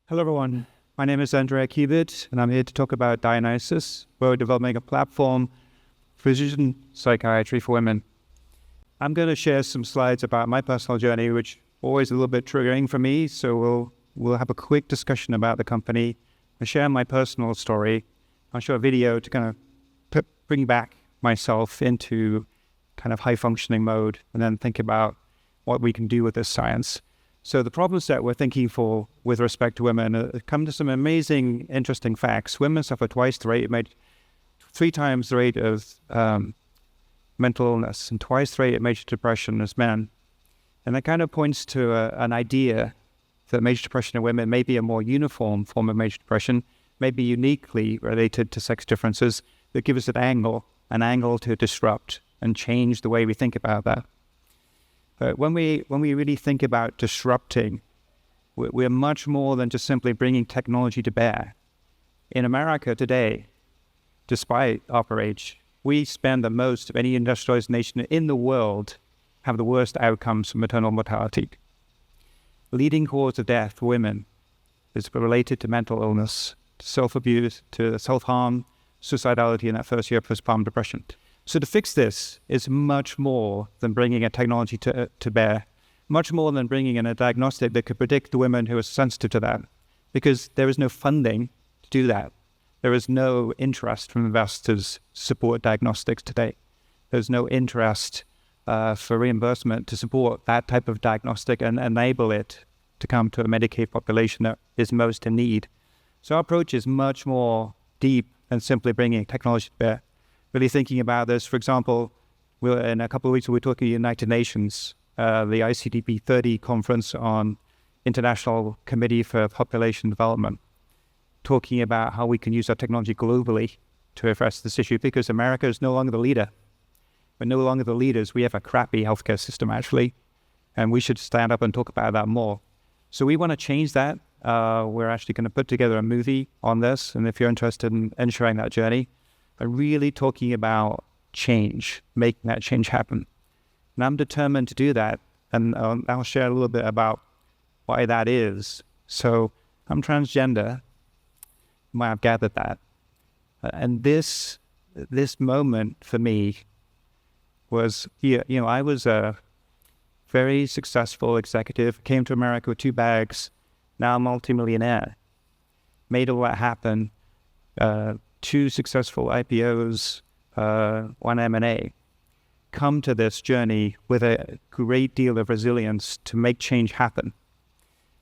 Hello, everyone. My name is Andrea Cubitt, and I'm here to talk about Dionysus. We're developing a platform for precision psychiatry for women. I'm going to share some slides about my personal journey, which is always a little bit triggering for me. So we'll have a quick discussion about the company. I'll share my personal story. I'll show a video to kind of bring back myself into kind of high-functioning mode, and then think about what we can do with this science. So the problems that we're thinking for with respect to women come to some amazing, interesting facts. Women suffer twice the rate, three times the rate of mental illness, and twice the rate of major depression as men. And that kind of points to an idea that major depression in women may be a more uniform form of major depression, may be uniquely related to sex differences, that give us an angle to disrupt and change the way we think about that. But when we really think about disrupting, we're much more than just simply bringing technology to bear. In America today, despite our age, we spend the most of any industrialized nation in the world, have the worst outcomes from maternal mortality. Leading cause of death for women is related to mental illness, to self-abuse, to self-harm, suicidality in that first year of postpartum depression. So to fix this is much more than bringing a technology to bear, much more than bringing in a diagnostic that could predict the women who are sensitive to that, because there is no funding to do that. There is no interest from investors to support diagnostics today. There's no interest for reimbursement to support that type of diagnostic and enable it to come to a Medicaid population that is most in need. So our approach is much more deep than simply bringing technology to bear. Really thinking about this, for example, in a couple of weeks we're talking to the United Nations, the ICDP 30 conference on International Committee for Population Development, talking about how we can use our technology globally to address this issue, because America is no longer the leader. We're no longer the leaders. We have a crappy healthcare system, actually, and we should stand up and talk about that more. So we want to change that. We're actually going to put together a movie on this, and if you're interested in sharing that journey, really talking about change, making that change happen. And I'm determined to do that, and I'll share a little bit about why that is. So I'm transgender, you might have gathered that. And this moment for me was, I was a very successful executive, came to America with 2 bags, now a multimillionaire, made all that happen, 2 successful IPOs, 1 M&A, come to this journey with a great deal of resilience to make change happen.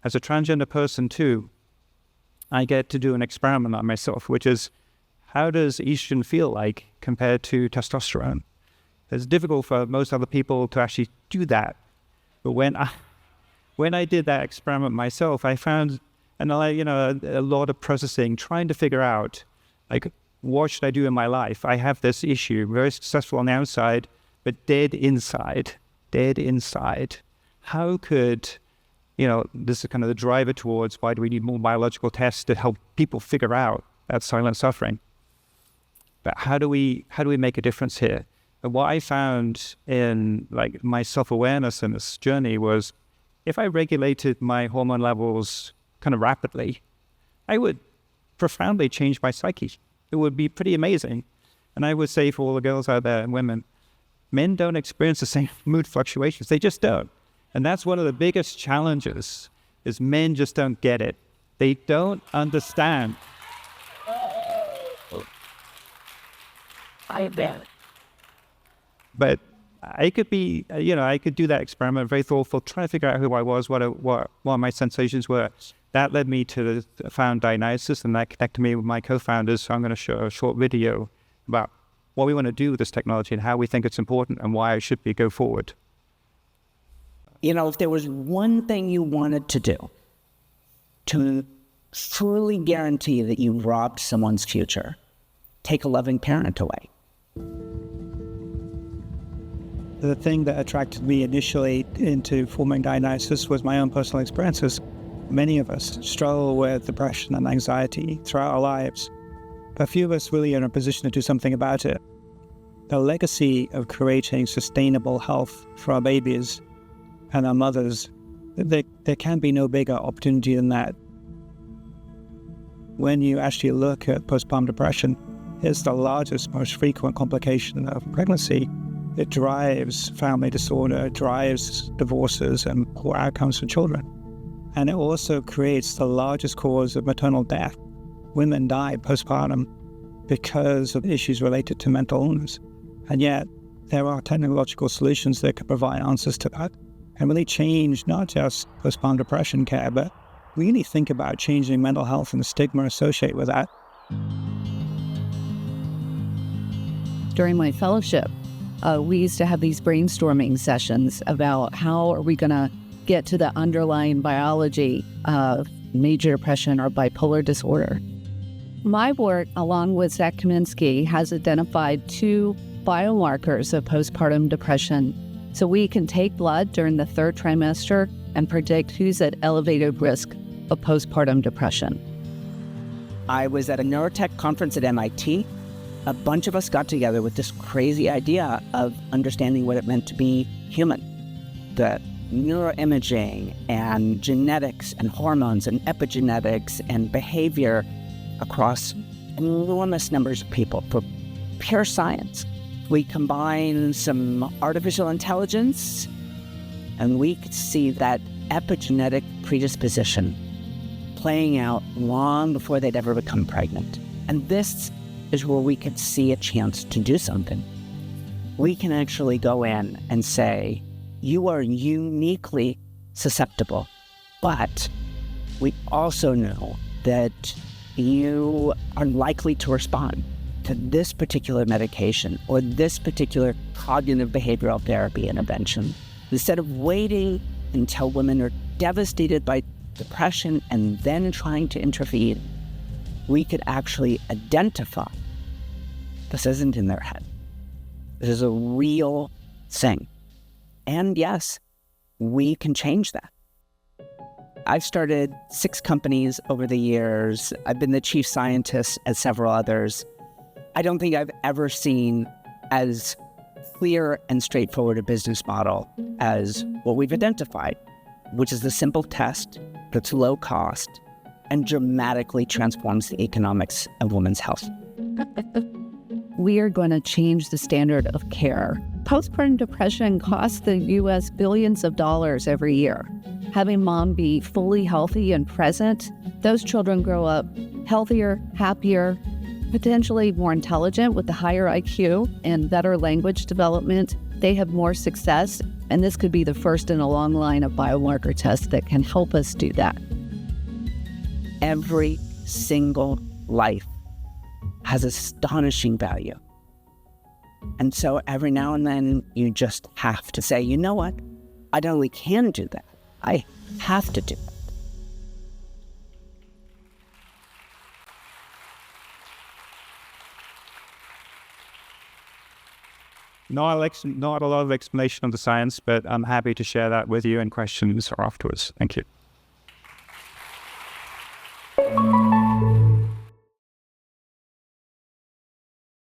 As a transgender person too, I get to do an experiment on myself, which is, how does estrogen feel like compared to testosterone? It's difficult for most other people to actually do that. But when I did that experiment myself, I found a lot of processing, trying to figure out, like, what should I do in my life? I have this issue, very successful on the outside, but dead inside. How could, this is kind of the driver towards why do we need more biological tests to help people figure out that silent suffering? But how do we make a difference here? And what I found in my self-awareness in this journey was, if I regulated my hormone levels kind of rapidly, I would profoundly change my psyche. It would be pretty amazing. And I would say for all the girls out there and women, men don't experience the same mood fluctuations. They just don't. And that's one of the biggest challenges, is men just don't get it. They don't understand. I bet. But I could be, I could do that experiment, very thoughtful, try to figure out who I was, what my sensations were. That led me to found Dionysus, and that connected me with my co-founders. So I'm going to show a short video about what we want to do with this technology and how we think it's important and why it should go forward. If there was one thing you wanted to do to truly guarantee that you robbed someone's future, take a loving parent away. The thing that attracted me initially into forming Dionysus was my own personal experiences. Many of us struggle with depression and anxiety throughout our lives, but few of us really are in a position to do something about it. The legacy of creating sustainable health for our babies and our mothers, there can be no bigger opportunity than that. when you actually look at postpartum depression, it's the largest, most frequent complication of pregnancy. It drives family disorder, drives divorces and poor outcomes for children. And it also creates the largest cause of maternal death. Women die postpartum because of issues related to mental illness. And yet, there are technological solutions that can provide answers to that and really change not just postpartum depression care, but really think about changing mental health and the stigma associated with that. During my fellowship, we used to have these brainstorming sessions about how are we going to get to the underlying biology of major depression or bipolar disorder. My work, along with Zach Kaminsky, has identified 2 biomarkers of postpartum depression. So we can take blood during the 3rd trimester and predict who's at elevated risk of postpartum depression. I was at a neurotech conference at MIT. A bunch of us got together with this crazy idea of understanding what it meant to be human. The neuroimaging and genetics and hormones and epigenetics and behavior across enormous numbers of people for pure science. We combine some artificial intelligence and we could see that epigenetic predisposition playing out long before they'd ever become pregnant. And this is where we could see a chance to do something. We can actually go in and say, you are uniquely susceptible, but we also know that you are likely to respond to this particular medication or this particular cognitive behavioral therapy intervention. Instead of waiting until women are devastated by depression and then trying to intervene, we could actually identify this isn't in their head. This is a real thing. And yes, we can change that. I've started 6 companies over the years. I've been the chief scientist at several others. I don't think I've ever seen as clear and straightforward a business model as what we've identified, which is the simple test that's low cost and dramatically transforms the economics of women's health. We are going to change the standard of care. Postpartum depression costs the U.S. billions of dollars every year. Having mom be fully healthy and present, those children grow up healthier, happier, potentially more intelligent with a higher IQ and better language development. They have more success, and this could be the first in a long line of biomarker tests that can help us do that. Every single life has astonishing value. And so every now and then you just have to say, you know what? I not only can do that, I have to do it. Not a lot of explanation of the science, but I'm happy to share that with you in questions or afterwards. Thank you.